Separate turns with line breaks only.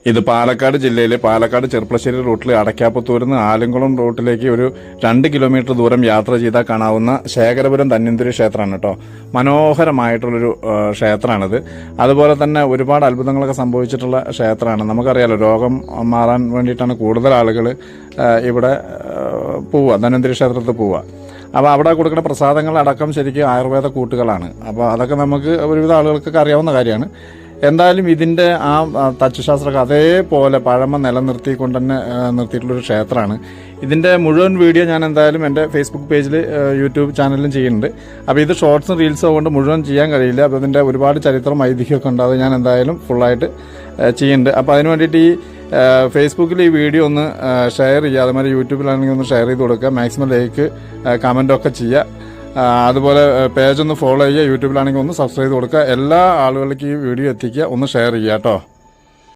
ഇത് പാലക്കാട് ജില്ലയിലെ പാലക്കാട് ചെർപ്പളശ്ശേരി റൂട്ടിൽ അടയ്ക്കാപ്പത്തൂരിൽ നിന്ന് ആലങ്കുളം റൂട്ടിലേക്ക് ഒരു 2 കിലോമീറ്റർ ദൂരം യാത്ര ചെയ്താൽ കാണാവുന്ന ശേഖരപുരം ധന്വന്തരി ക്ഷേത്രമാണ് കേട്ടോ. മനോഹരമായിട്ടുള്ളൊരു ക്ഷേത്രമാണിത്. അതുപോലെ തന്നെ ഒരുപാട് അത്ഭുതങ്ങളൊക്കെ സംഭവിച്ചിട്ടുള്ള ക്ഷേത്രമാണ്. നമുക്കറിയാലോ, രോഗം മാറാൻ വേണ്ടിയിട്ടാണ് കൂടുതൽ ആളുകൾ ഇവിടെ പോവുക, ധന്വന്തരി ക്ഷേത്രത്തിൽ പോവുക. അപ്പോൾ അവിടെ കൊടുക്കുന്ന പ്രസാദങ്ങളടക്കം ശരിക്കും ആയുർവേദ കൂട്ടുകളാണ്. അപ്പോൾ അതൊക്കെ നമുക്ക് ഒരുവിധ ആളുകൾക്കൊക്കെ അറിയാവുന്ന കാര്യമാണ്. എന്തായാലും ഇതിൻ്റെ ആ തച്ചുശാസ്ത്രമൊക്കെ അതേപോലെ പഴമ നിലനിർത്തിക്കൊണ്ട് തന്നെ നിർത്തിയിട്ടുള്ളൊരു ക്ഷേത്രമാണ്. ഇതിൻ്റെ മുഴുവൻ വീഡിയോ ഞാൻ എന്തായാലും എൻ്റെ ഫേസ്ബുക്ക് പേജിൽ യൂട്യൂബ് ചാനലിലും ചെയ്യുന്നുണ്ട്. അപ്പോൾ ഇത് ഷോർട്സും റീൽസും കൊണ്ട് മുഴുവൻ ചെയ്യാൻ കഴിയില്ല. അപ്പോൾ ഇതിൻ്റെ ഒരുപാട് ചരിത്രം ഐതിഹ്യമൊക്കെ ഉണ്ട്. അത് ഞാൻ എന്തായാലും ഫുള്ളായിട്ട് ചെയ്യുന്നുണ്ട്. അപ്പോൾ അതിന് വേണ്ടിയിട്ട് ഈ ഫേസ്ബുക്കിൽ ഈ വീഡിയോ ഒന്ന് ഷെയർ ചെയ്യുക. അതുമാതിരി യൂട്യൂബിലാണെങ്കിൽ ഒന്ന് ഷെയർ ചെയ്ത് കൊടുക്കുക. മാക്സിമം ലൈക്ക് കമൻറ്റൊക്കെ ചെയ്യുക. അതുപോലെ പേജൊന്ന് ഫോളോ ചെയ്യുക. യൂട്യൂബിലാണെങ്കിൽ ഒന്ന് സബ്സ്ക്രൈബ് ചെയ്ത് കൊടുക്കുക. എല്ലാ ആളുകളിലേക്കും ഈ വീഡിയോ എത്തിക്കുക. ഒന്ന് ഷെയർ ചെയ്യുക കേട്ടോ.